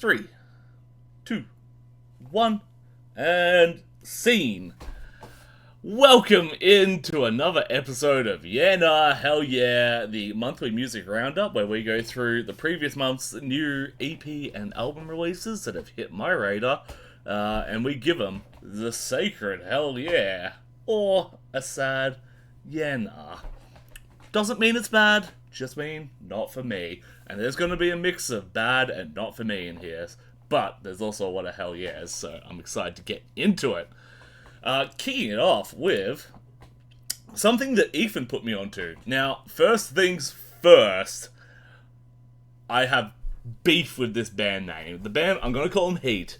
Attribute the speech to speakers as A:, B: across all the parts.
A: 3, 2, 1, and scene. Welcome into another episode of Yeah Nah Hell Yeah, the monthly music roundup where we go through the previous month's new EP and album releases that have hit my radar, and we give them the sacred hell yeah, or a sad yeah nah. Doesn't mean it's bad, just mean not for me. And there's going to be a mix of bad and not for me in here, but there's also a lot of hell yeahs, so I'm excited to get into it. Kicking it off with something that Ethan put me onto. Now, first things first, I have beef with this band name. The band, I'm going to call them H.E.A.T.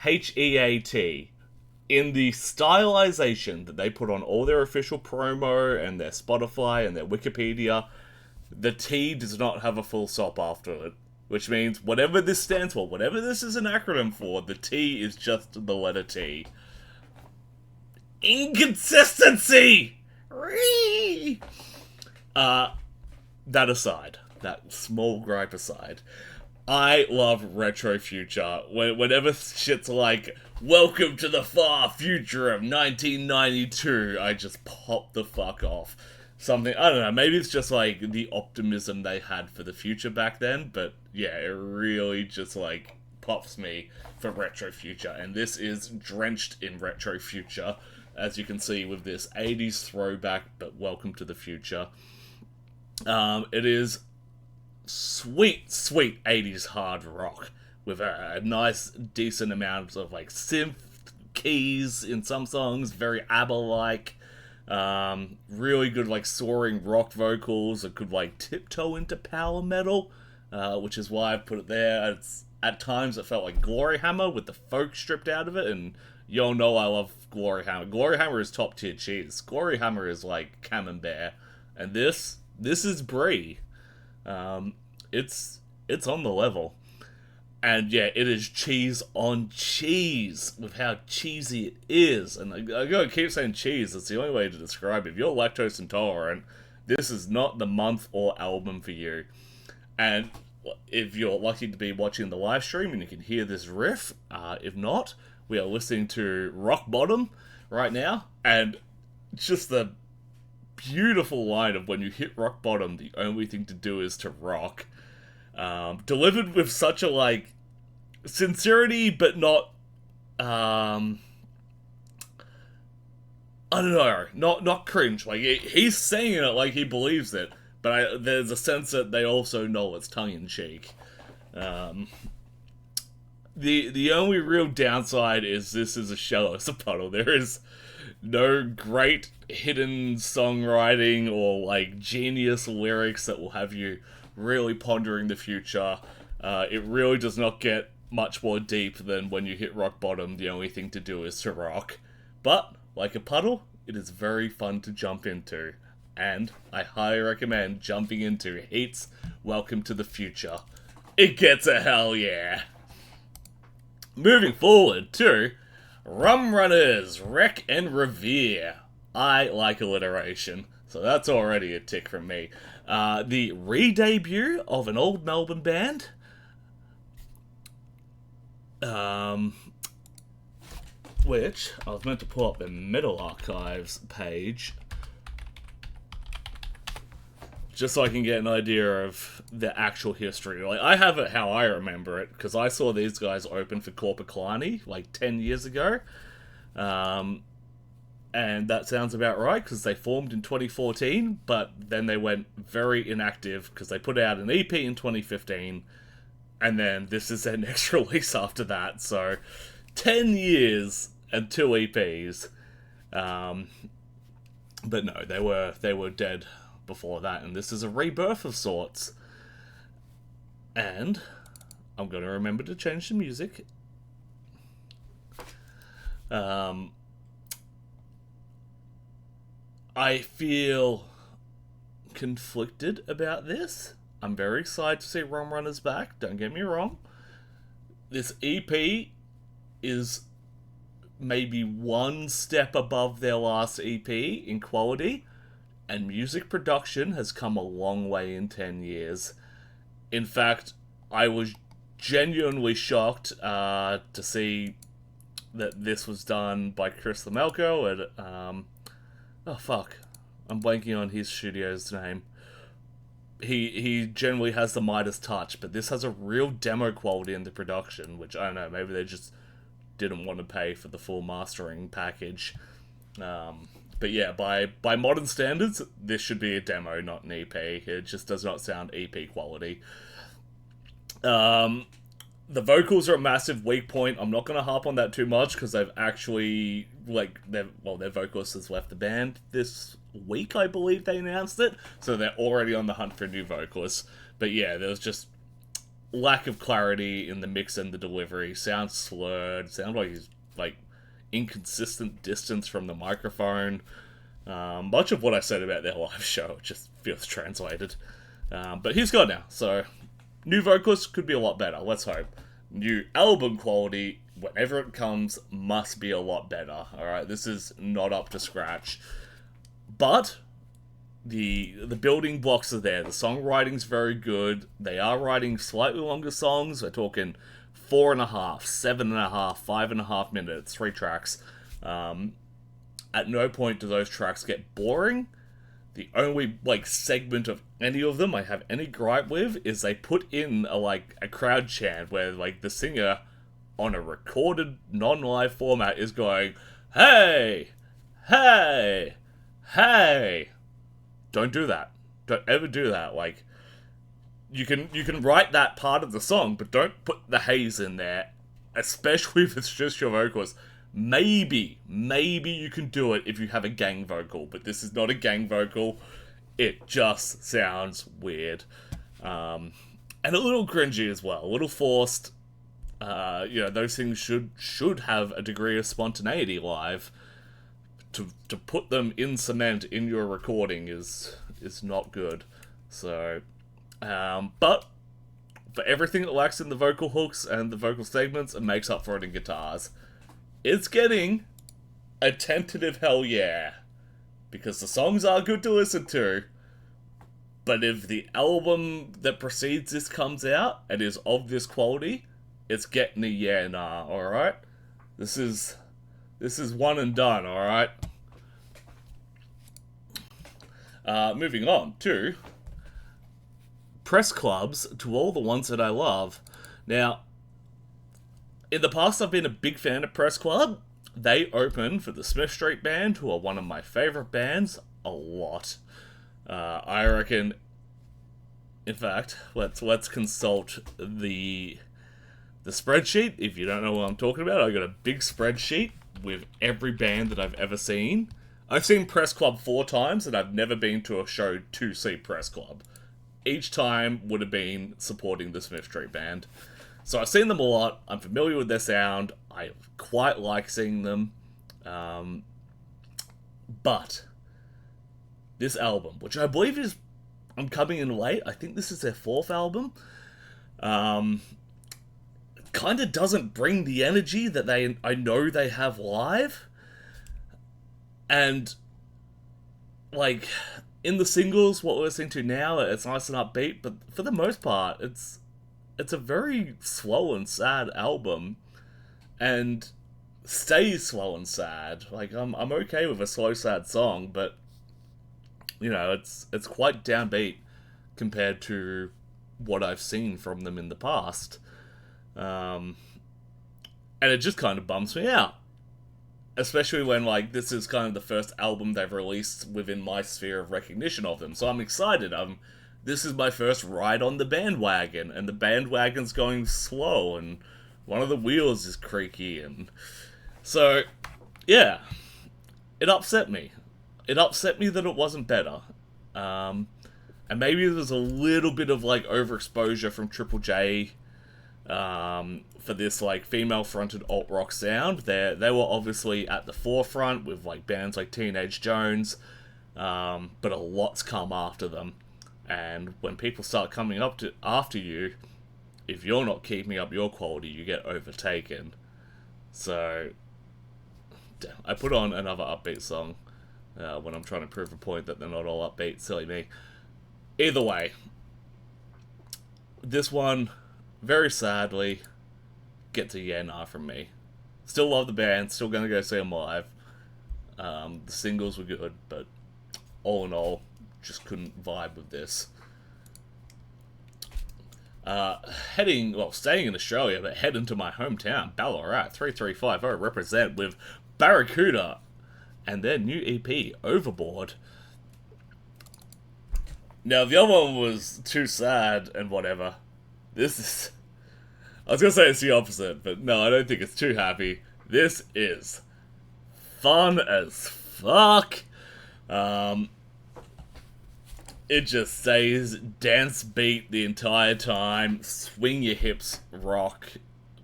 A: H-E-A-T. In the stylization that they put on all their official promo and their Spotify and their Wikipedia, the T does not have a full stop after it. Which means whatever this stands for, whatever this is an acronym for, the T is just the letter T. Inconsistency! That aside, that small gripe aside, I love retro future. Whenever shit's like, welcome to the far future of 1992, I just pop the fuck off. Something, I don't know, maybe it's just like the optimism they had for the future back then, but yeah, it really just like pops me for retro future, and this is drenched in retro future, as you can see with this 80s throwback, but welcome to the future. It is sweet 80s hard rock with a nice decent amount of like synth keys in some songs, very ABBA-like. Really good like soaring rock vocals that could like tiptoe into power metal, which is why I put it there. At times it felt like Glory Hammer with the folk stripped out of it, and y'all know I love Glory Hammer. Glory Hammer is top tier cheese. Glory Hammer is like Camembert, and this is Brie. It's on the level. And yeah, it is cheese on cheese with how cheesy it is. And I gotta keep saying cheese, it's the only way to describe it. If you're lactose intolerant, this is not the month or album for you. And if you're lucky to be watching the live stream and you can hear this riff, if not, we are listening to Rock Bottom right now. And just the beautiful line of when you hit rock bottom, the only thing to do is to rock. Delivered with such a like sincerity, but not I don't know, not cringe. Like he's saying it like he believes it, but there's a sense that they also know it's tongue in cheek. The only real downside is this is a shell as a puddle. There is no great hidden songwriting or like genius lyrics that will have you really pondering the future. It really does not get much more deep than when you hit rock bottom, the only thing to do is to rock. But, like a puddle, it is very fun to jump into. And I highly recommend jumping into H.E.A.T's Welcome to the Future. It gets a hell yeah! Moving forward to Rum Runners, Wreck and Revere. I like alliteration, so that's already a tick from me. The re-debut of an old Melbourne band. Which, I was meant to pull up the Metal Archives page, just so I can get an idea of the actual history. Like, I have it how I remember it, because I saw these guys open for Corpiclani, like, 10 years ago. And that sounds about right, because they formed in 2014, but then they went very inactive, because they put out an EP in 2015, and then this is their next release after that, so 10 years and 2 EPs. But no, they were dead before that, and this is a rebirth of sorts. And I'm going to remember to change the music. I feel conflicted about this. I'm very excited to see Rum Runners back, don't get me wrong. This EP is maybe one step above their last EP in quality, and music production has come a long way in 10 years. In fact, I was genuinely shocked to see that this was done by Chris Lamelko at oh fuck, I'm blanking on his studio's name. He generally has the Midas touch, but this has a real demo quality in the production, which I don't know, maybe they just didn't want to pay for the full mastering package. But yeah, by modern standards, this should be a demo, not an EP. It just does not sound EP quality. The vocals are a massive weak point. I'm not going to harp on that too much because they've actually, their vocalist has left the band this week, I believe they announced it. So they're already on the hunt for a new vocalist. But yeah, there was just lack of clarity in the mix and the delivery. Sounds slurred. Sounds like he's, inconsistent distance from the microphone. Much of what I said about their live show just feels translated. But he's gone now, so new vocalist could be a lot better, let's hope. New album quality, whenever it comes, must be a lot better, alright? This is not up to scratch. But the building blocks are there. The songwriting's very good. They are writing slightly longer songs. We're talking 4.5, 7.5, 5.5 minutes, 3 tracks. At no point do those tracks get boring. The only, segment of any of them I have any gripe with is they put in a crowd chant where, the singer, on a recorded, non-live format, is going, "Hey! Hey! Hey!" Don't do that. Don't ever do that. You can write that part of the song, but don't put the haze in there, especially if it's just your vocals. Maybe you can do it if you have a gang vocal, but this is not a gang vocal. It just sounds weird. And a little cringy as well, a little forced. Those things should have a degree of spontaneity live. To put them in cement in your recording is not good. So, but for everything it lacks in the vocal hooks and the vocal segments, it makes up for it in guitars. It's getting a tentative hell yeah, because the songs are good to listen to, but if the album that precedes this comes out and is of this quality, it's getting a yeah nah, alright? This is one and done, alright? Moving on to press clubs, to all the ones that I love. Now, in the past, I've been a big fan of Press Club. They open for the Smith Street Band, who are one of my favourite bands, a lot. I reckon, in fact, let's consult the spreadsheet. If you don't know what I'm talking about, I got a big spreadsheet with every band that I've ever seen. I've seen Press Club 4 times, and I've never been to a show to see Press Club. Each time would have been supporting the Smith Street Band. So I've seen them a lot, I'm familiar with their sound, I quite like seeing them, but this album, which I believe is, I'm coming in late, I think this is their 4th album, kind of doesn't bring the energy that I know they have live, and, in the singles, what we're listening to now, it's nice and upbeat, but for the most part, it's a very slow and sad album, and stays slow and sad. I'm okay with a slow, sad song, but it's quite downbeat compared to what I've seen from them in the past, and it just kind of bums me out, especially when this is kind of the first album they've released within my sphere of recognition of them. So I'm excited. This is my first ride on the bandwagon, and the bandwagon's going slow, and one of the wheels is creaky, and so, yeah, it upset me. It upset me that it wasn't better, and maybe there's a little bit of, overexposure from Triple J, for this, female-fronted alt-rock sound. They were obviously at the forefront with, bands like Teenage Jones, but a lot's come after them. And when people start coming up after you, if you're not keeping up your quality, you get overtaken. So, I put on another upbeat song when I'm trying to prove a point that they're not all upbeat. Silly me. Either way, this one, very sadly, get to H.E.A.T from me. Still love the band, still gonna go see them live. The singles were good, but all in all, just couldn't vibe with this. Staying in Australia, but heading to my hometown, Ballarat, 3350 represent with Barracouta and their new EP, Overboard. Now, the other one was too sad and whatever. This is... I was gonna say it's the opposite, but no, I don't think it's too happy. This is fun as fuck. It just says dance beat the entire time, swing your hips, rock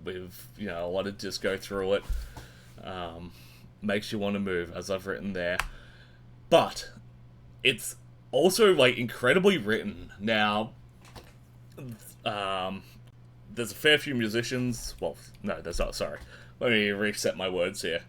A: with, you know, a lot of disco through it. Makes you want to move, as I've written there. But it's also, like, incredibly written. Now, there's a fair few musicians. Well, no, there's not, sorry. Let me reset my words here.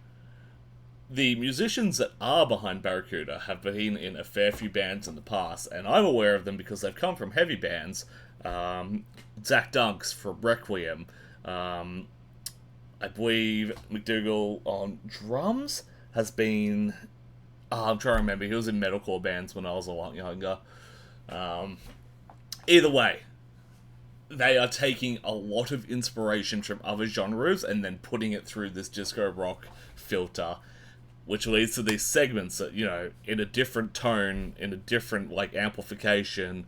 A: The musicians that are behind Barracouta have been in a fair few bands in the past, and I'm aware of them because they've come from heavy bands. Zach Dunks from Requiem. I believe McDougall on drums has been... I'm trying to remember. He was in metalcore bands when I was a lot younger. Either way, they are taking a lot of inspiration from other genres and then putting it through this disco rock filter, which leads to these segments that, you know, in a different tone, in a different, like, amplification,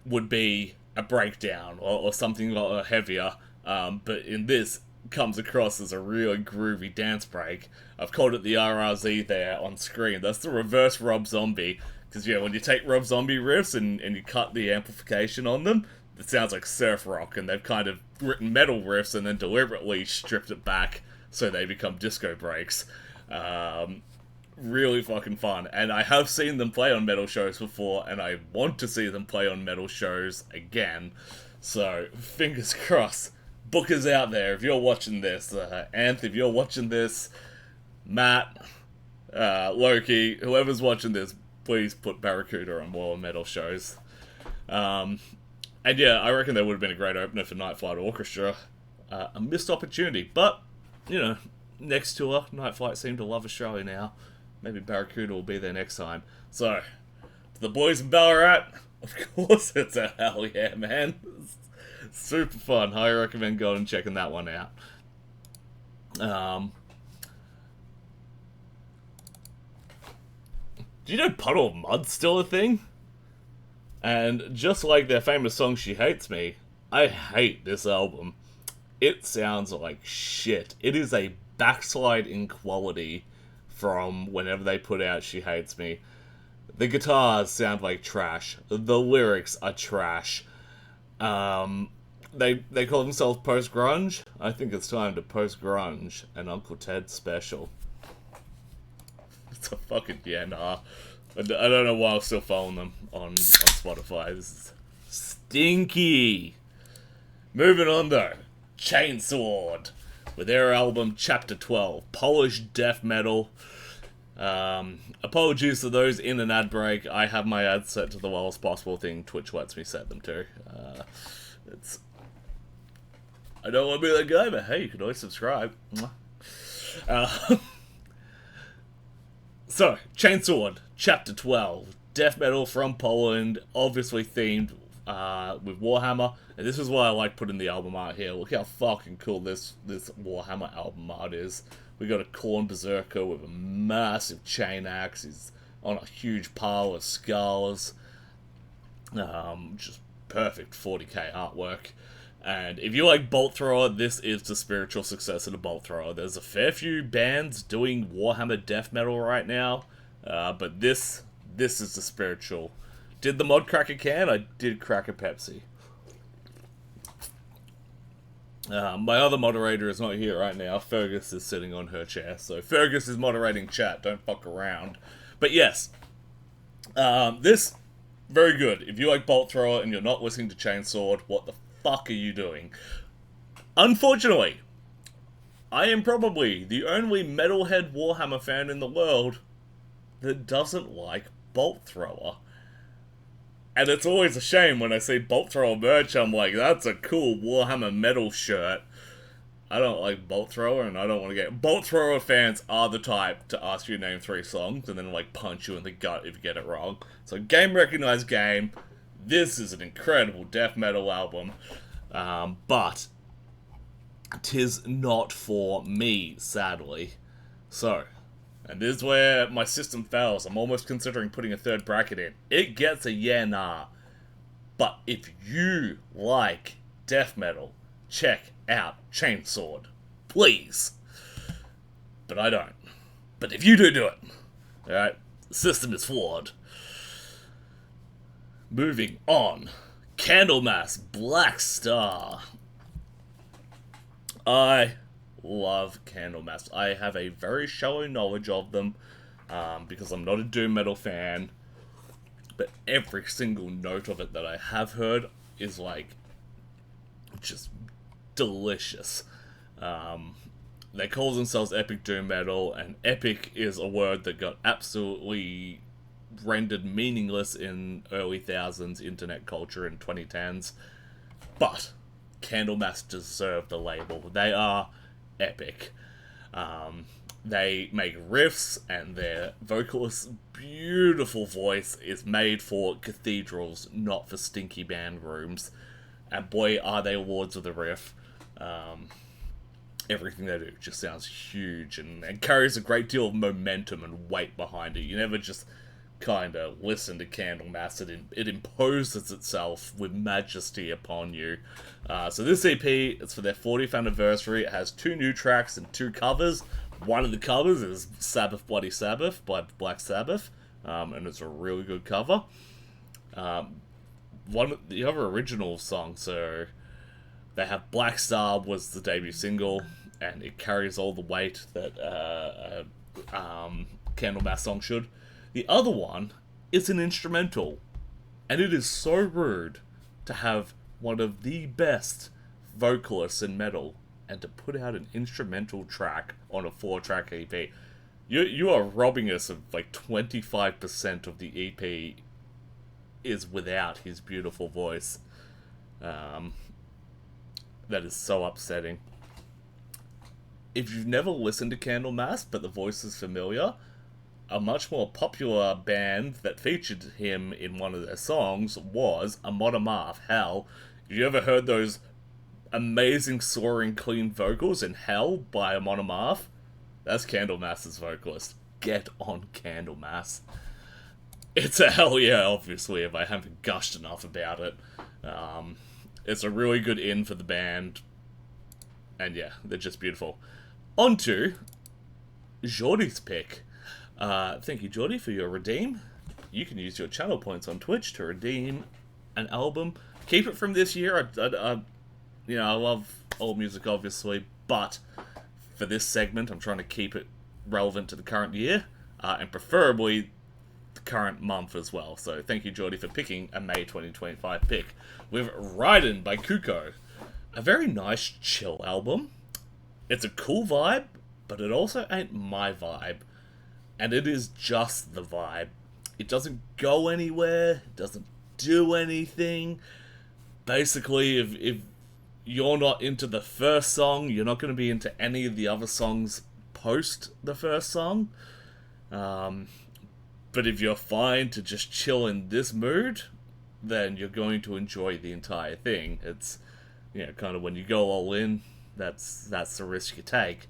A: would be a breakdown or something a lot heavier. But in this, comes across as a really groovy dance break. I've called it the RRZ there on screen. That's the reverse Rob Zombie. Because, yeah, when you take Rob Zombie riffs and you cut the amplification on them, it sounds like surf rock, and they've kind of written metal riffs and then deliberately stripped it back so they become disco breaks. Really fucking fun. And I have seen them play on metal shows before, and I want to see them play on metal shows again. So, fingers crossed. Bookers out there, if you're watching this, Anth, if you're watching this, Matt, Loki, whoever's watching this, please put Barracouta on more metal shows. And yeah, I reckon that would have been a great opener for Night Flight Orchestra. A missed opportunity, but, you know, next tour, Night Flight seem to love Australia now. Maybe Barracouta will be there next time. So, to the boys in Ballarat, of course it's a hell yeah, man. Super fun. I recommend going and checking that one out. Do you know Puddle of Mudd's still a thing? And just like their famous song She Hates Me, I hate this album. It sounds like shit. It is a backslide in quality from whenever they put out She Hates Me. The guitars sound like trash. The lyrics are trash. They call themselves post-grunge. I think it's time to post-grunge an Uncle Ted special. It's a fucking... yeah, nah. I don't know why I'm still following them on Spotify. This is stinky. Moving on, though. Chainsword. With their album Chapter 12. Polish death metal. Apologies to those in an ad break. I have my ads set to the lowest possible thing Twitch lets me set them to. I don't want to be that guy, but hey, you can always subscribe. So, Chainsword, Chapter 12. Death metal from Poland, obviously themed with Warhammer. And this is why I like putting the album art here. Look how fucking cool this Warhammer album art is. We got a Khorne Berserker with a massive chain axe. He's on a huge pile of skulls. Just perfect 40k artwork. And if you like Bolt Thrower, this is the spiritual successor to Bolt Thrower. There's a fair few bands doing Warhammer death metal right now, but this is the spiritual. Did the mod crack a can? I did crack a Pepsi. My other moderator is not here right now. Fergus is sitting on her chair, so Fergus is moderating chat. Don't fuck around. But yes, this very good. If you like Bolt Thrower and you're not listening to Chainsword, what the fuck are you doing? Unfortunately, I am probably the only metalhead Warhammer fan in the world that doesn't like Bolt Thrower. And it's always a shame when I see Bolt Thrower merch, I'm like, that's a cool Warhammer Metal shirt. I don't like Bolt Thrower, and I don't want to get... Bolt Thrower fans are the type to ask you to name 3 songs, and then, like, punch you in the gut if you get it wrong. So, game recognized game. This is an incredible death metal album. But 'tis not for me, sadly. So, and this is where my system fails. I'm almost considering putting a third bracket in. It gets a yeah, nah. But if you like death metal, check out Chainsword. Please. But I don't. But if you do it. Alright? The system is flawed. Moving on. Candlemass Black Star. I love Candlemass. I have a very shallow knowledge of them because I'm not a doom metal fan, but every single note of it that I have heard is like just delicious. They call themselves epic doom metal, and epic is a word that got absolutely rendered meaningless in early thousands internet culture in 2010s. But Candlemass deserve the label. They are epic. They make riffs, and their vocalist's beautiful voice is made for cathedrals, not for stinky band rooms. And boy, are they lords of the riff. Everything they do just sounds huge and carries a great deal of momentum and weight behind it. You never just kind of listen to Candlemass. It imposes itself with majesty upon you. So this EP, it's for their 40th anniversary. It has 2 new tracks and 2 covers. One of the covers is Sabbath Bloody Sabbath by Black Sabbath, and it's a really good cover. One of the other original songs, so they have Black Star was the debut single, and it carries all the weight that Candlemass song should. The other one is an instrumental, and it is so rude to have one of the best vocalists in metal and to put out an instrumental track on a 4-track EP. You are robbing us of like 25% of the EP is without his beautiful voice. That is so upsetting. If you've never listened to Candlemass, but the voice is familiar, a much more popular band that featured him in one of their songs was Amon Amarth, Hell. Have you ever heard those amazing soaring clean vocals in Hell by Amon Amarth? That's Candlemass's vocalist. Get on Candlemass. It's a hell yeah, obviously, if I haven't gushed enough about it. It's a really good in for the band. And yeah, they're just beautiful. On to Jordy's pick. Thank you, Jordy, for your redeem. You can use your channel points on Twitch to redeem an album. Keep it from this year. I love old music, obviously, but for this segment, I'm trying to keep it relevant to the current year, and preferably the current month as well. So thank you, Jordy, for picking a May 2025 pick with Raiden by Cuco. A very nice, chill album. It's a cool vibe, but it also ain't my vibe. And it is just the vibe. It doesn't go anywhere. It doesn't do anything. Basically, if you're not into the first song, you're not going to be into any of the other songs post the first song. But if you're fine to just chill in this mood, then you're going to enjoy the entire thing. It's, kind of when you go all in, that's the risk you take.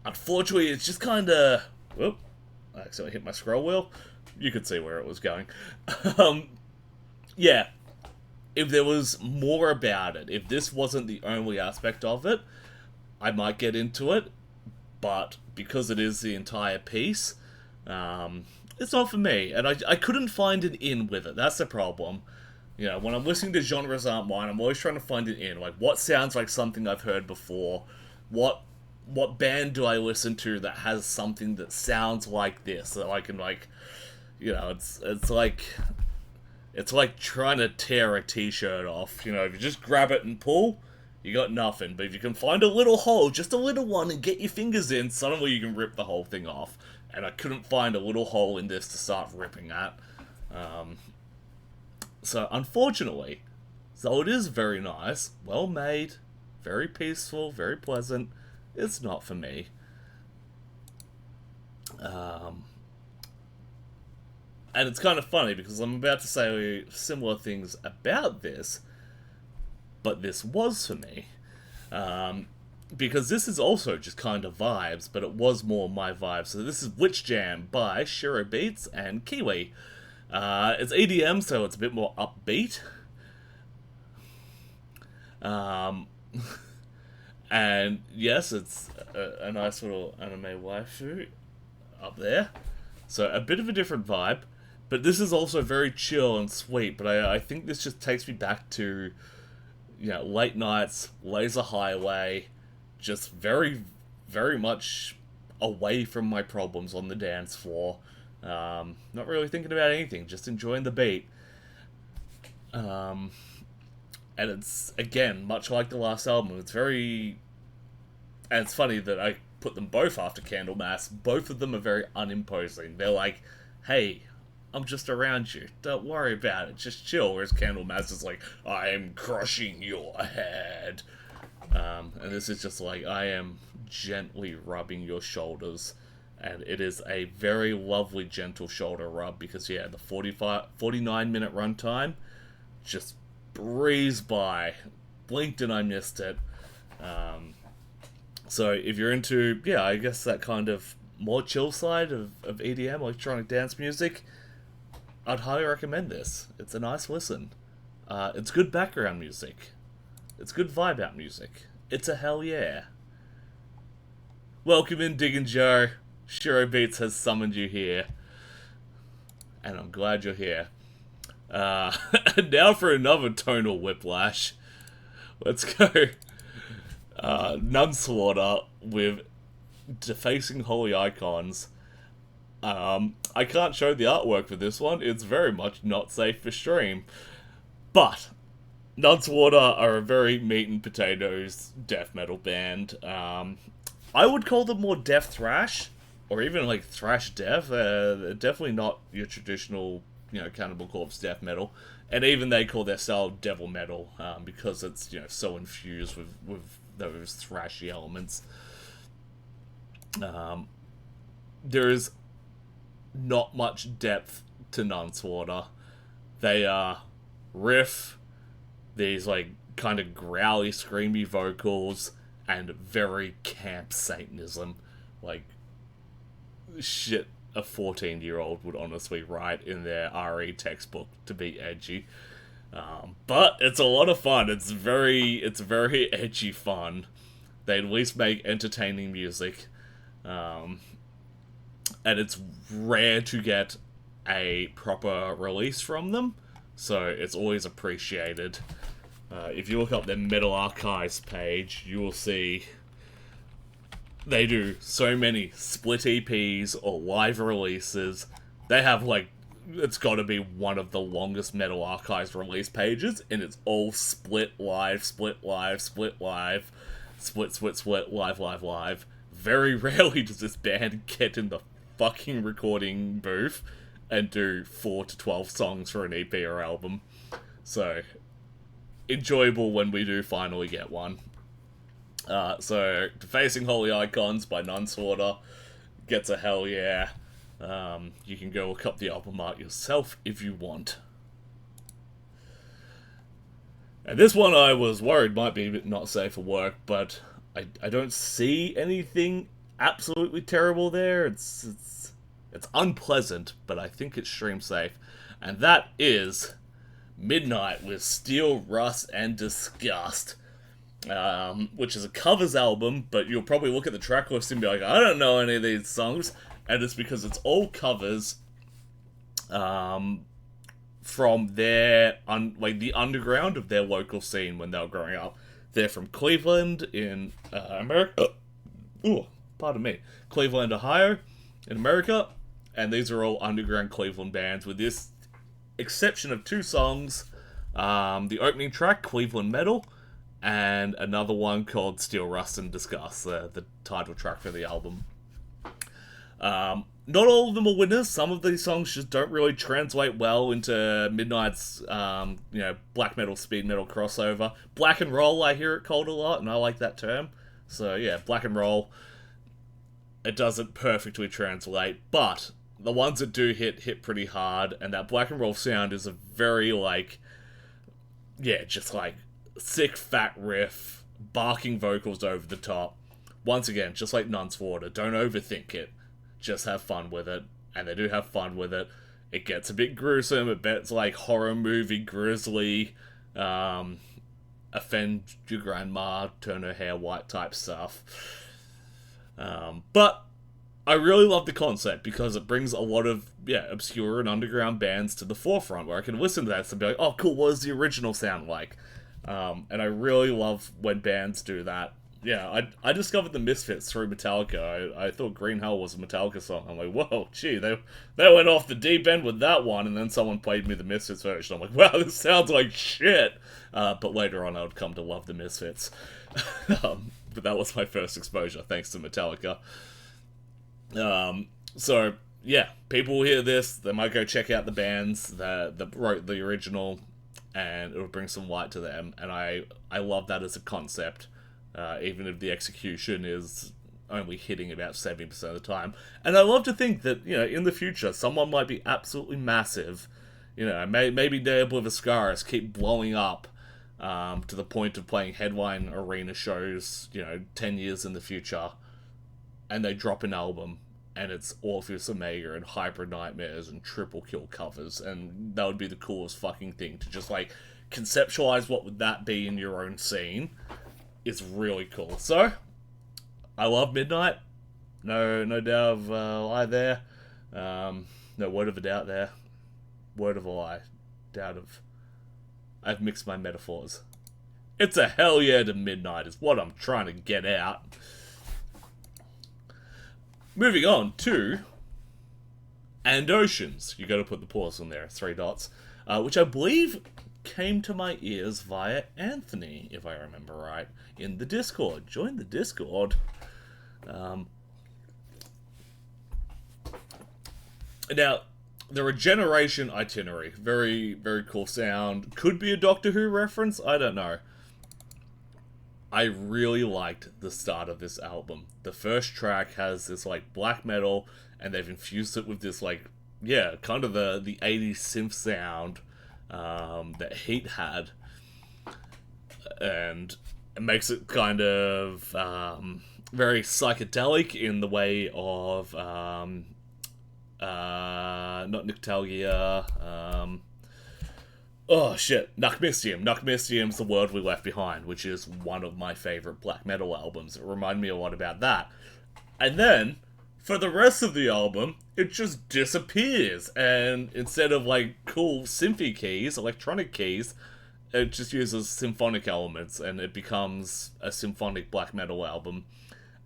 A: Unfortunately, it's just kind of... Whoop, I accidentally hit my scroll wheel. You could see where it was going. Yeah. If there was more about it, if this wasn't the only aspect of it, I might get into it. But because it is the entire piece, it's not for me. And I couldn't find an in with it. That's the problem. When I'm listening to genres aren't mine, I'm always trying to find an in. Like, what sounds like something I've heard before? What band do I listen to that has something that sounds like this? That I can, it's like trying to tear a t-shirt off. If you just grab it and pull, you got nothing. But if you can find a little hole, just a little one, and get your fingers in, suddenly you can rip the whole thing off. And I couldn't find a little hole in this to start ripping at. So unfortunately, though it is very nice, well made, very peaceful, very pleasant, it's not for me. And it's kind of funny because I'm about to say similar things about this, but this was for me. Because this is also just kind of vibes, but it was more my vibe. So this is Witch Jam by Shirobeats and Kiwwi. It's EDM, so it's a bit more upbeat. And yes, it's a nice little anime waifu up there. So a bit of a different vibe. But this is also very chill and sweet. But I think this just takes me back to, late nights, laser highway, just very, very much away from my problems on the dance floor. Not really thinking about anything, just enjoying the beat. And it's, again, much like the last album, it's very... And it's funny that I put them both after Candlemass. Both of them are very unimposing. They're like, hey, I'm just around you. Don't worry about it. Just chill. Whereas Candlemass is like, I am crushing your head. And this is just like, I am gently rubbing your shoulders. And it is a very lovely, gentle shoulder rub because, the 49-minute runtime just breezed by. Blinked and I missed it. So if you're into, I guess that kind of more chill side of EDM, electronic dance music, I'd highly recommend this. It's a nice listen. It's good background music. It's good vibe out music. It's a hell yeah. Welcome in, Dig and Joe. Shirobeats has summoned you here. And I'm glad you're here. And now for another tonal whiplash. Let's go. Nunslaughter with Defacing Holy Icons. I can't show the artwork for this one. It's very much not safe for stream. But Nunslaughter are a very meat and potatoes death metal band. I would call them more death thrash, or even like thrash death. They're definitely not your traditional, Cannibal Corpse death metal. And even they call their style devil metal, because it's, so infused with those thrashy elements. There is not much depth to Nunslaughter. They riff these like kind of growly, screamy vocals and very camp Satanism, like shit a 14-year-old would honestly write in their RE textbook to be edgy. But it's a lot of fun. It's very edgy fun. They at least make entertaining music. And it's rare to get a proper release from them, so it's always appreciated. If you look up their Metal Archives page, you will see they do so many split EPs or live releases. They have, it's got to be one of the longest Metal Archives release pages, and it's all split, live, split, live, split, live, split, split, split, live, live, live. Very rarely does this band get in the fucking recording booth and do 4 to 12 songs for an EP or album. So, enjoyable when we do finally get one. So, Defacing Holy Icons by Nunslaughter gets a hell yeah. You can go look up the album art yourself if you want. And this one I was worried might be a bit not safe for work, but I don't see anything absolutely terrible there. It's unpleasant, but I think it's stream safe. And that is Midnight with Steel, Rust, and Disgust. Which is a covers album, but you'll probably look at the track list and be like, I don't know any of these songs. And it's because it's all covers from their the underground of their local scene when they were growing up. They're from Cleveland in America. Cleveland, Ohio, in America. And these are all underground Cleveland bands, with this exception of 2 songs. The opening track, Cleveland Metal, and another one called Steel, Rust, and Disgust, the title track for the album. Not all of them are winners. Some of these songs just don't really translate well into Midnight's, black metal, speed metal crossover. Black and roll, I hear it called a lot, and I like that term. So yeah, black and roll, it doesn't perfectly translate, but the ones that do hit pretty hard, and that black and roll sound is a very, like, yeah, just like sick fat riff, barking vocals over the top. Once again, just like Nunslaughter, don't overthink it. Just have fun with it. And they do have fun with it. It gets a bit gruesome, it gets like horror movie grisly, offend your grandma, turn her hair white type stuff. But I really love the concept because it brings a lot of obscure and underground bands to the forefront where I can listen to that and be like, oh cool, what does the original sound like? And I really love when bands do that. Yeah, I discovered the Misfits through Metallica. I thought Green Hell was a Metallica song. I'm like, whoa, gee, they went off the deep end with that one, and then someone played me the Misfits version. I'm like, wow, this sounds like shit. But later on, I would come to love the Misfits. But that was my first exposure, thanks to Metallica. So yeah, people will hear this, they might go check out the bands that wrote the original, and it'll bring some light to them. And I love that as a concept. Even if the execution is only hitting about 70% of the time. And I love to think that, in the future, someone might be absolutely massive, maybe Dead Daisies keep blowing up to the point of playing headline arena shows, 10 years in the future, and they drop an album, and it's Orpheus Omega and Hybrid Nightmares and Triple Kill covers, and that would be the coolest fucking thing, to just, like, conceptualize what would that be in your own scene. It's really cool. So, I love Midnight. No doubt of a lie there. No word of a doubt there. Word of a lie. Doubt of... I've mixed my metaphors. It's a hell yeah to Midnight is what I'm trying to get out. Moving on to... And Oceans. You gotta put the pause on there. 3 dots. Which I believe came to my ears via Anthony, if I remember right, in the Discord. Join the Discord. Now, the Regeneration Itinerary, very, very cool sound. Could be a Doctor Who reference, I don't know. I really liked the start of this album. The first track has this, like, black metal, and they've infused it with this, like, kind of the 80s synth sound that H.E.A.T had, and it makes it kind of very psychedelic in the way of not Nictalia, Nachmistium. Nachmistium's The World We Left Behind, which is one of my favourite black metal albums. It reminded me a lot about that. And then, for the rest of the album, it just disappears, and instead of, like, cool synthy keys, electronic keys, it just uses symphonic elements, and it becomes a symphonic black metal album.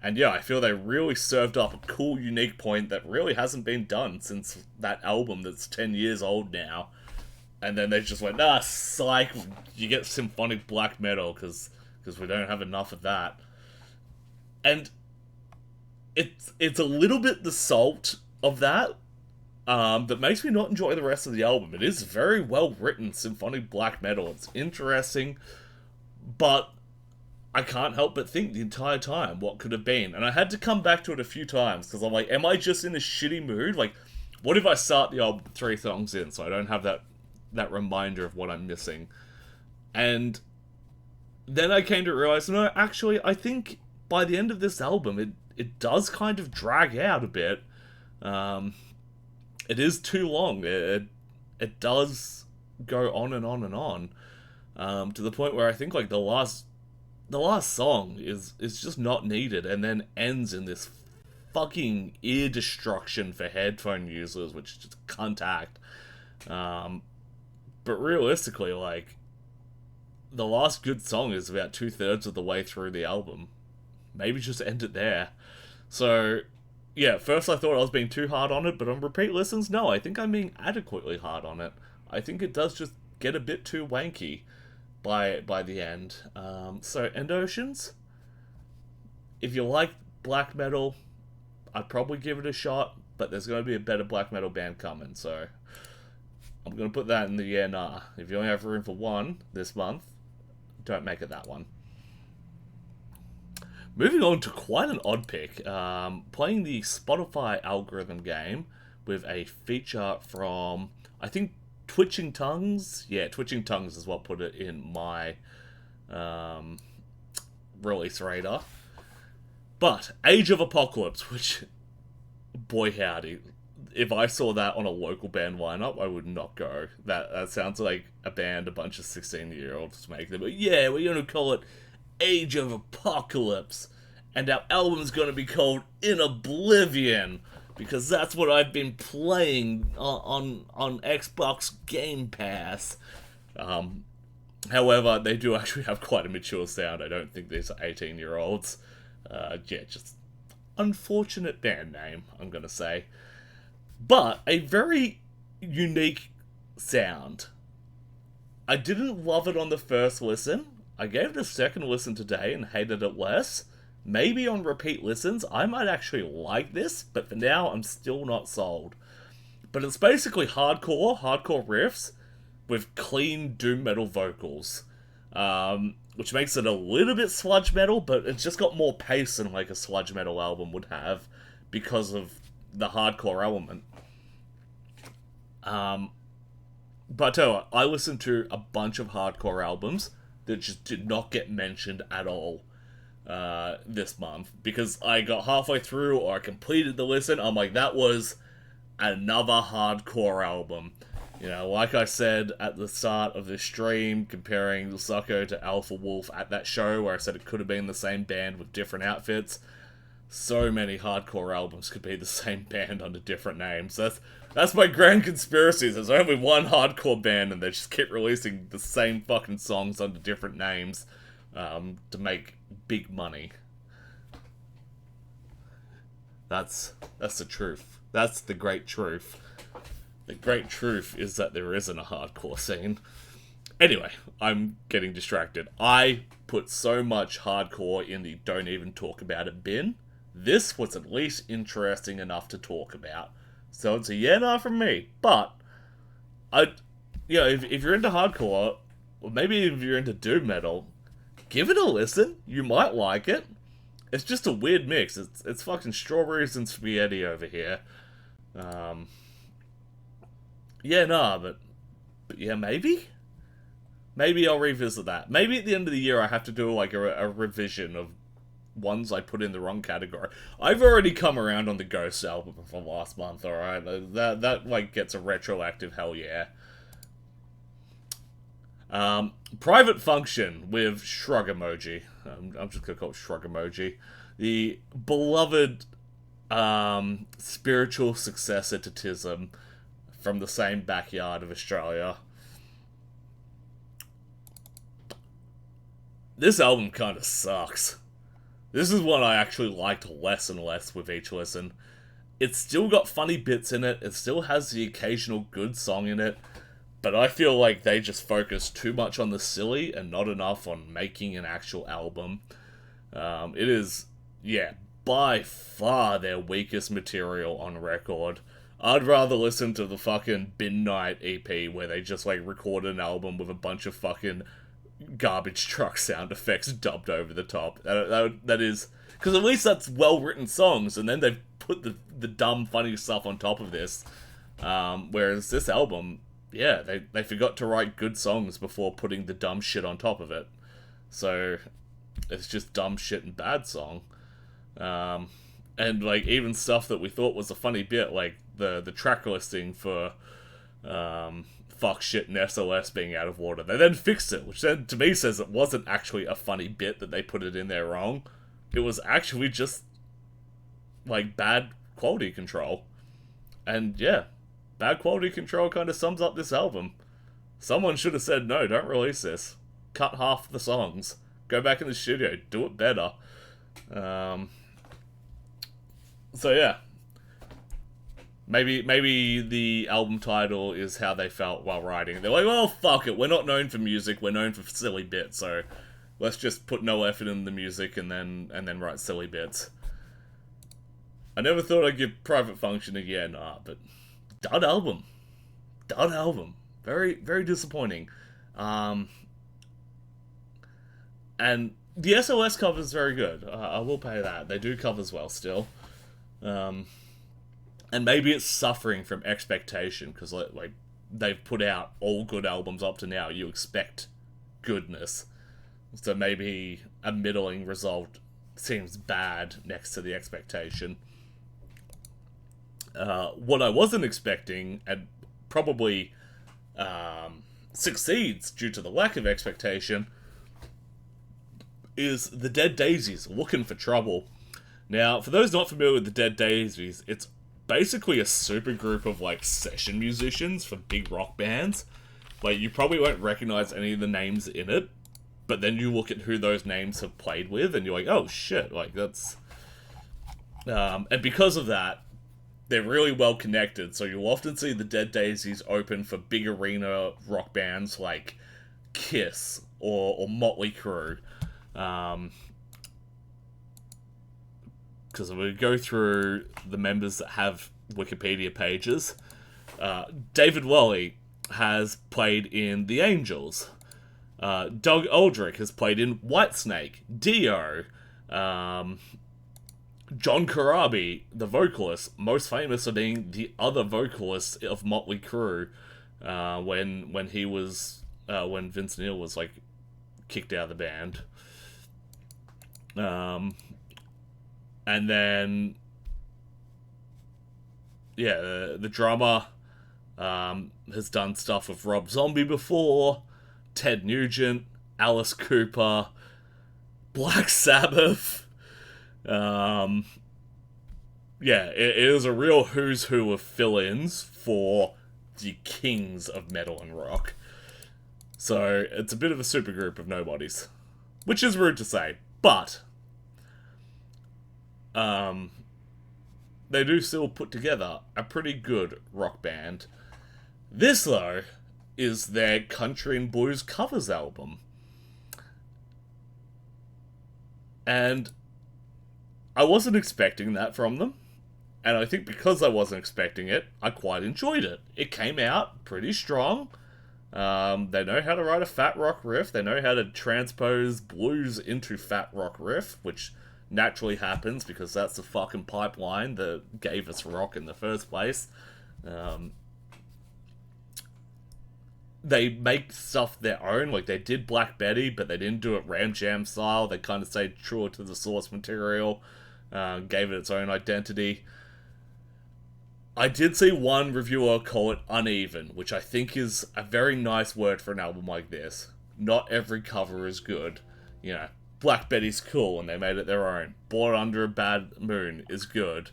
A: And yeah, I feel they really served up a cool, unique point that really hasn't been done since that album that's 10 years old now. And then they just went, psych, you get symphonic black metal, because we don't have enough of that. And it's a little bit the salt of that makes me not enjoy the rest of the album. It is very well written symphonic black metal. It's interesting, but I can't help but think the entire time what could have been. And I had to come back to it a few times, because I'm like, am I just in a shitty mood? Like, what if I start the album 3 songs in, so I don't have that reminder of what I'm missing? And then I came to realize, no, actually, I think by the end of this album, it does kind of drag out a bit. It is too long. It does go on and on and on, to the point where I think, like, the last song is just not needed, and then ends in this fucking ear destruction for headphone users, which is just contact. But realistically, like, the last good song is about 2/3 of the way through the album. Maybe just end it there. So, yeah, first I thought I was being too hard on it, but on repeat listens, no, I think I'm being adequately hard on it. I think it does just get a bit too wanky by the end. So, End Oceans, if you like black metal, I'd probably give it a shot, but there's going to be a better black metal band coming, so I'm going to put that in the yeah nah. If you only have room for one this month, don't make it that one. Moving on to quite an odd pick, playing the Spotify algorithm game with a feature from, I think, Twitching Tongues? Yeah, Twitching Tongues is what put it in my release radar. But Age of Apocalypse, which, boy howdy, if I saw that on a local band lineup, I would not go. That sounds like a band a bunch of 16-year-olds make them. But yeah, we're going to call it Age of Apocalypse. And our album's going to be called In Oblivion. Because that's what I've been playing on Xbox Game Pass. However, they do actually have quite a mature sound. I don't think these are 18-year-olds. Yeah, just unfortunate band name, I'm going to say. But a very unique sound. I didn't love it on the first listen. I gave it a second listen today and hated it less. Maybe on repeat listens, I might actually like this, but for now, I'm still not sold. But it's basically hardcore riffs with clean doom metal vocals. Which makes it a little bit sludge metal, but it's just got more pace than like a sludge metal album would have because of the hardcore element. But I tell you what, I listened to a bunch of hardcore albums that just did not get mentioned at all this month, because I got halfway through or I completed the listen, I'm like, that was another hardcore album. You know, like I said at the start of this stream, comparing Cuco to Alpha Wolf at that show where I said it could have been the same band with different outfits. So many hardcore albums could be the same band under different names. That's my grand conspiracy. There's only one hardcore band and they just keep releasing the same fucking songs under different names to make big money. That's the truth. That's the great truth. The great truth is that there isn't a hardcore scene. Anyway, I'm getting distracted. I put so much hardcore in the don't even talk about it bin. This was at least interesting enough to talk about. So it's a yeah nah from me. But, if you're into hardcore, or maybe if you're into doom metal, give it a listen. You might like it. It's just a weird mix. It's fucking strawberries and spaghetti over here. Yeah, nah, but yeah, maybe? Maybe I'll revisit that. Maybe at the end of the year I have to do like a revision of ones I put in the wrong category. I've already come around on the Ghost album from last month, alright? That like gets a retroactive hell yeah. Private Function with Shrug Emoji. I'm just gonna call it Shrug Emoji. The beloved spiritual successor to Tism from the same backyard of Australia. This album kind of sucks. This is one I actually liked less and less with each listen. It's still got funny bits in it, it still has the occasional good song in it, but I feel like they just focus too much on the silly and not enough on making an actual album. It is, by far their weakest material on record. I'd rather listen to the fucking Bin Night EP where they just like recorded an album with a bunch of fucking garbage truck sound effects dubbed over the top. That is, because at least that's well written songs, and then they've put the dumb funny stuff on top of this. Whereas this album, they forgot to write good songs before putting the dumb shit on top of it. So it's just dumb shit and bad song. And like even stuff that we thought was a funny bit, like the track listing for fuck, shit, and SOS being out of water. They then fixed it, which then to me says it wasn't actually a funny bit that they put it in there wrong. It was actually just like bad quality control. And yeah, bad quality control kind of sums up this album. Someone should have said, no, don't release this. Cut half the songs. Go back in the studio. Do it better. So yeah. Maybe the album title is how they felt while writing. They're like, well, fuck it. We're not known for music. We're known for silly bits. So let's just put no effort in the music and then write silly bits. I never thought I'd give Private Function again, but dud album. Dud album. Very, very disappointing. Um, and the SOS cover is very good. I will pay that. They do covers well still. Um, and maybe it's suffering from expectation, because like they've put out all good albums up to now. You expect goodness. So maybe a middling result seems bad next to the expectation. What I wasn't expecting, and probably succeeds due to the lack of expectation, is the Dead Daisies, Looking for Trouble. Now, for those not familiar with the Dead Daisies, it's basically a supergroup of like session musicians for big rock bands. Like, you probably won't recognize any of the names in it, but then you look at who those names have played with, and you're like, oh shit, like that's... and because of that, they're really well connected, so you'll often see the Dead Daisies open for big arena rock bands like Kiss or Motley Crue. Because we go through the members that have Wikipedia pages. David Wally has played in The Angels. Doug Aldrich has played in Whitesnake, Dio. John Corabi, the vocalist, most famous for being the other vocalist of Motley Crue, when he was when Vince Neil was like kicked out of the band. And then the drummer has done stuff with Rob Zombie before, Ted Nugent, Alice Cooper, Black Sabbath. It is a real who's who of fill-ins for the kings of metal and rock. So it's a bit of a supergroup of nobodies, which is rude to say, but they do still put together a pretty good rock band. This, though, is their country and blues covers album. And I wasn't expecting that from them. And I think because I wasn't expecting it, I quite enjoyed it. It came out pretty strong. They know how to write a fat rock riff. They know how to transpose blues into fat rock riff, which naturally happens because that's the fucking pipeline that gave us rock in the first place. They make stuff their own, like they did Black Betty, but they didn't do it Ram Jam style. They kind of stayed true to the source material, gave it its own identity. I did see one reviewer call it uneven, which I think is a very nice word for an album like this. Not every cover is good. You know, Black Betty's cool and they made it their own. Born Under a Bad Moon is good.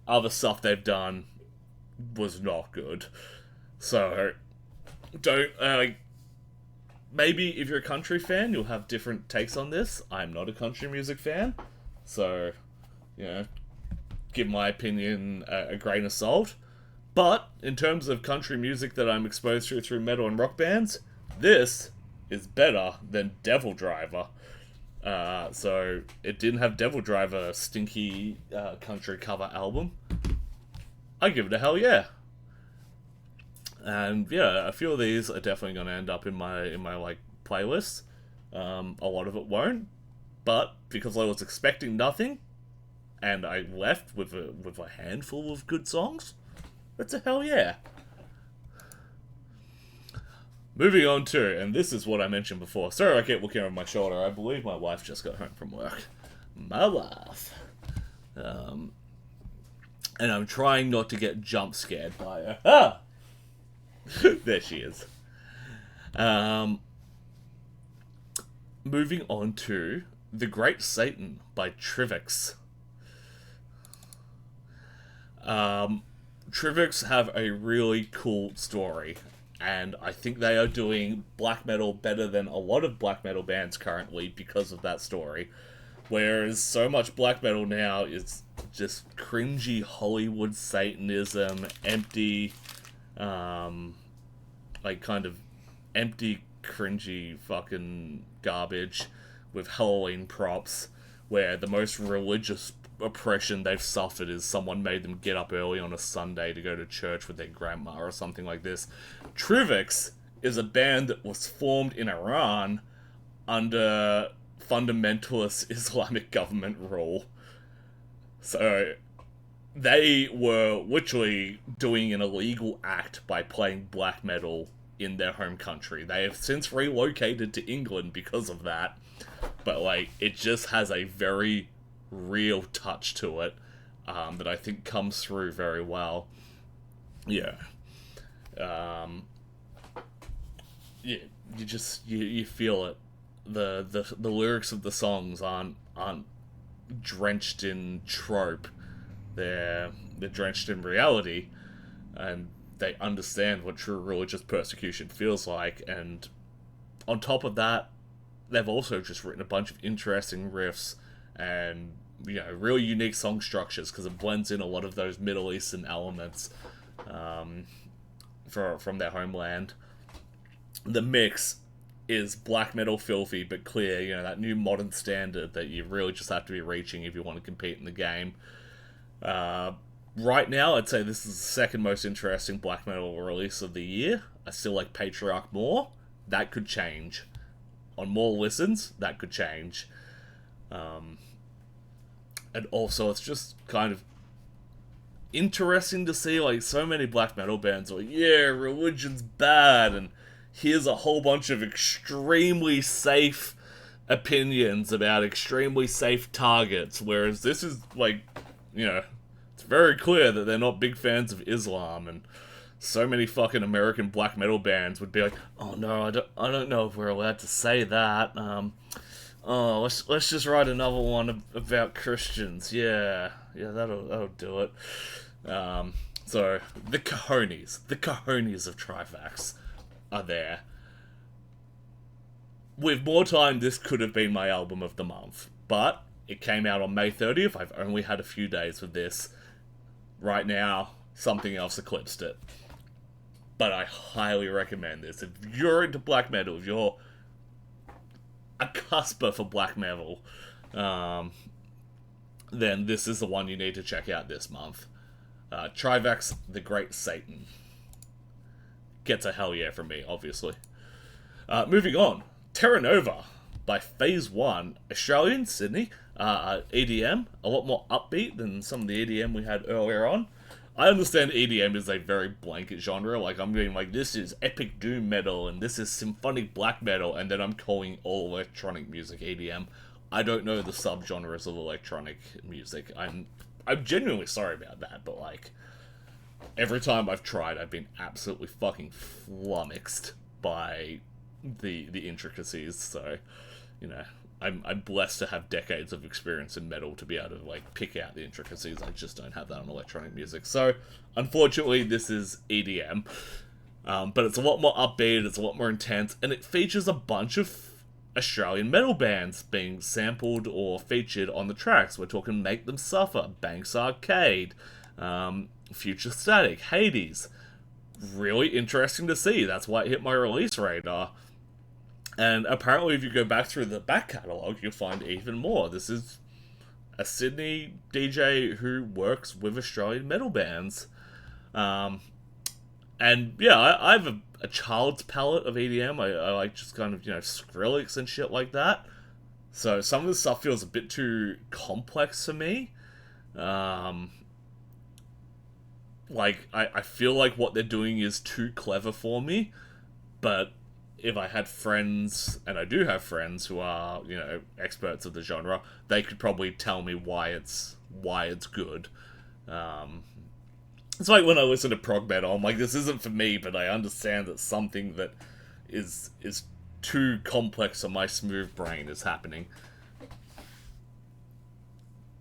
A: Other stuff they've done was not good. So, don't, maybe if you're a country fan, you'll have different takes on this. I'm not a country music fan, so, you know, give my opinion a grain of salt. But, in terms of country music that I'm exposed to through metal and rock bands, this is better than Devil Driver. So, it didn't have Devil Driver stinky country cover album. I give it a hell yeah. And yeah, a few of these are definitely going to end up in my like playlists. A lot of it won't, but because I was expecting nothing, and I left with a handful of good songs, that's a hell yeah. Moving on to, and this is what I mentioned before. Sorry I keep looking over my shoulder. I believe my wife just got home from work. My wife. And I'm trying not to get jump scared by her. Ah! There she is. Moving on to The Great Satan by Trivax. Trivax have a really cool story, and I think they are doing black metal better than a lot of black metal bands currently because of that story. Whereas so much black metal now is just cringy Hollywood Satanism, empty, like kind of empty, cringy fucking garbage with Halloween props, where the most religious oppression they've suffered is someone made them get up early on a Sunday to go to church with their grandma or something like this. Trivax is a band that was formed in Iran under fundamentalist Islamic government rule. So they were literally doing an illegal act by playing black metal in their home country. They have since relocated to England because of that, but like, it just has a very real touch to it that I think comes through very well. Yeah. Yeah, you feel it. The lyrics of the songs aren't drenched in trope. They're drenched in reality, and they understand what true religious persecution feels like. And on top of that, they've also just written a bunch of interesting riffs and, you know, really unique song structures, because it blends in a lot of those Middle Eastern elements from their homeland. The mix is black metal filthy but clear, you know, that new modern standard that you really just have to be reaching if you want to compete in the game. Right now, I'd say this is the second most interesting black metal release of the year. I still like Patriarch more. That could change. On more listens, that could change. And also, it's just kind of interesting to see, like, so many black metal bands are like, yeah, religion's bad, and here's a whole bunch of extremely safe opinions about extremely safe targets, whereas this is, like, you know, it's very clear that they're not big fans of Islam, and so many fucking American black metal bands would be like, oh no, I don't know if we're allowed to say that, let's just write another one about Christians, yeah, that'll do it. So, the cojones of Trivax are there. With more time, this could have been my album of the month, but it came out on May 30th. I've only had a few days with this. Right now, something else eclipsed it. But I highly recommend this. If you're into black metal, if you're a cusper for black metal, then this is the one you need to check out this month. Trivax, The Great Satan. Gets a hell yeah from me, obviously. Moving on. Terra Nova by PhaseOne. Australian, Sydney. EDM. A lot more upbeat than some of the EDM we had earlier on. I understand EDM is a very blanket genre. Like, I'm being like, this is epic doom metal, and this is symphonic black metal, and then I'm calling all electronic music EDM. I don't know the subgenres of electronic music. I'm genuinely sorry about that, but like, every time I've tried, I've been absolutely fucking flummoxed by the intricacies. So, you know, I'm blessed to have decades of experience in metal to be able to like pick out the intricacies. I just don't have that on electronic music. So, unfortunately, this is EDM, but it's a lot more upbeat. It's a lot more intense, and it features a bunch of Australian metal bands being sampled or featured on the tracks. We're talking Make Them Suffer, Banks Arcade, Future Static, H.E.A.T. Really interesting to see. That's why it hit my release radar. And apparently, if you go back through the back catalogue, you'll find even more. This is a Sydney DJ who works with Australian metal bands. And yeah, I have a child's palette of EDM. I like just kind of, you know, Skrillex and shit like that. So some of this stuff feels a bit too complex for me. Like, I feel like what they're doing is too clever for me. But if I had friends, and I do have friends who are, you know, experts of the genre, they could probably tell me why it's good. It's like when I listen to prog metal, I'm like, this isn't for me, but I understand that something that is too complex for my smooth brain is happening.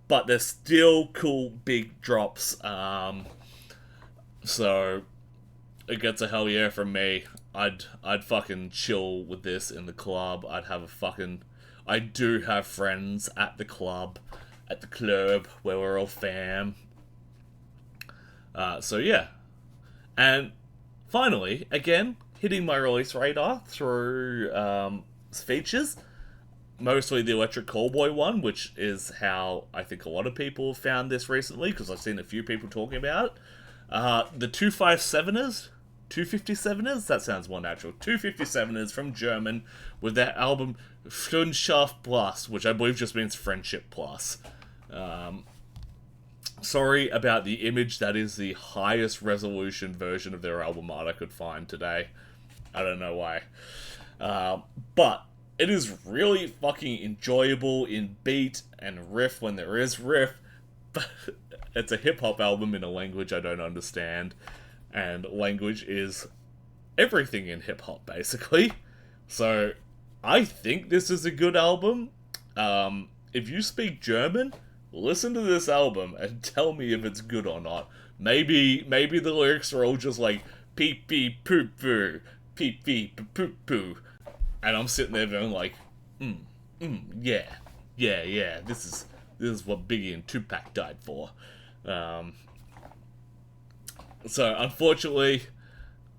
A: But they're still cool big drops, so it gets a hell yeah from me. I'd fucking chill with this in the club. I do have friends at the club, where we're all fam. So yeah. And finally, again, hitting my release radar through features, mostly the Electric Callboy one, which is how I think a lot of people found this recently, because I've seen a few people talking about it. The 257ers, 257ers, that sounds more natural. 257ers from German with their album Freundschaft Plus, which I believe just means Friendship Plus. Sorry about the image, that is the highest resolution version of their album art I could find today. I don't know why. But it is really fucking enjoyable in beat and riff when there is riff. But it's a hip-hop album in a language I don't understand. And language is everything in hip-hop, basically. So, I think this is a good album. If you speak German, listen to this album and tell me if it's good or not. Maybe the lyrics are all just like pee pee poo poo, pee pee poo poo, and I'm sitting there going like, yeah, this is what Biggie and Tupac died for. So unfortunately,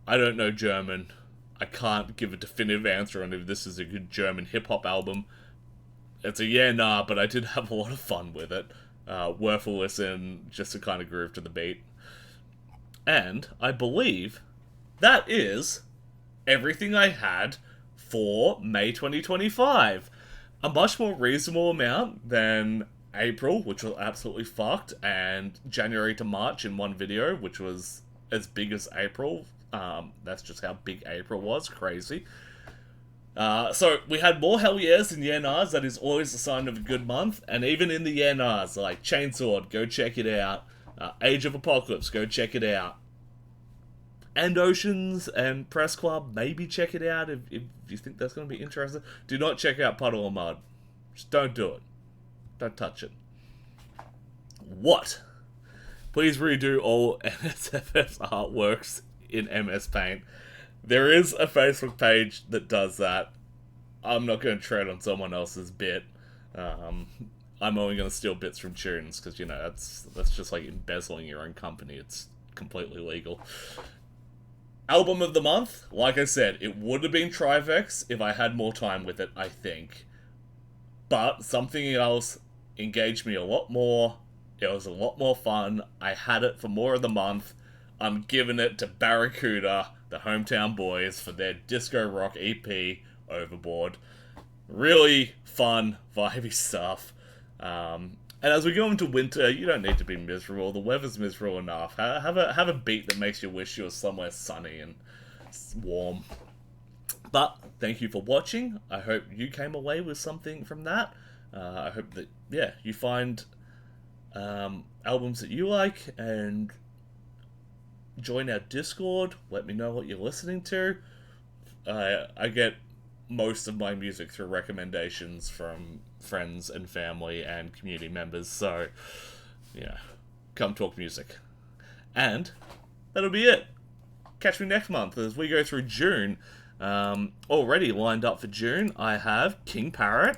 A: I don't know German. I can't give a definitive answer on if this is a good German hip hop album. It's a yeah, nah, but I did have a lot of fun with it. Worth a listen, just to kind of groove to the beat. And I believe that is everything I had for May 2025. A much more reasonable amount than April, which was absolutely fucked, and January to March in one video, which was as big as April. That's just how big April was. Crazy. So we had more hell yeahs than yeah nahs. That is always a sign of a good month. And even in the yeah nahs, like Chainsword, go check it out. Age of Apocalypse, go check it out. And Oceans and Press Club, maybe check it out if you think that's going to be interesting. Do not check out Puddle of Mudd. Just don't do it. Don't touch it. What? Please redo all NSFS artworks in MS Paint. There is a Facebook page that does that. I'm not going to tread on someone else's bit. I'm only going to steal bits from tunes, because, you know, that's just like embezzling your own company. It's completely legal. Album of the month, like I said, it would have been Trivax if I had more time with it, I think. But something else engaged me a lot more. It was a lot more fun. I had it for more of the month. I'm giving it to Barracouta, the Hometown Boys, for their disco rock EP, Overboard. Really fun, vibey stuff. And as we go into winter, you don't need to be miserable. The weather's miserable enough. Have a beat that makes you wish you were somewhere sunny and warm. But thank you for watching. I hope you came away with something from that. I hope that, yeah, you find albums that you like and join our Discord. Let me know what you're listening to. I get most of my music through recommendations from friends and family and community members, so yeah, come talk music. And that'll be it. Catch me next month as we go through June. Already lined up for June, I have King Parrot.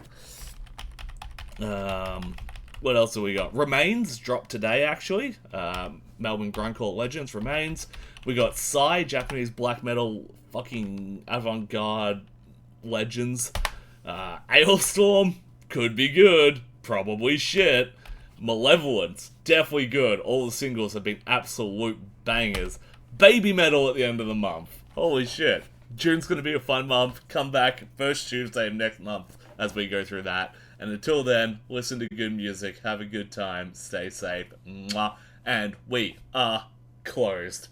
A: What else have we got? Remains dropped today, actually. Melbourne grindcore legends, Remains. We got Psy, Japanese black metal fucking avant-garde legends. Ailstorm, could be good, probably shit. Malevolence, definitely good. All the singles have been absolute bangers. Baby metal at the end of the month. Holy shit. June's gonna be a fun month. Come back first Tuesday of next month as we go through that. And until then, listen to good music, have a good time, stay safe, mwah, and we are closed.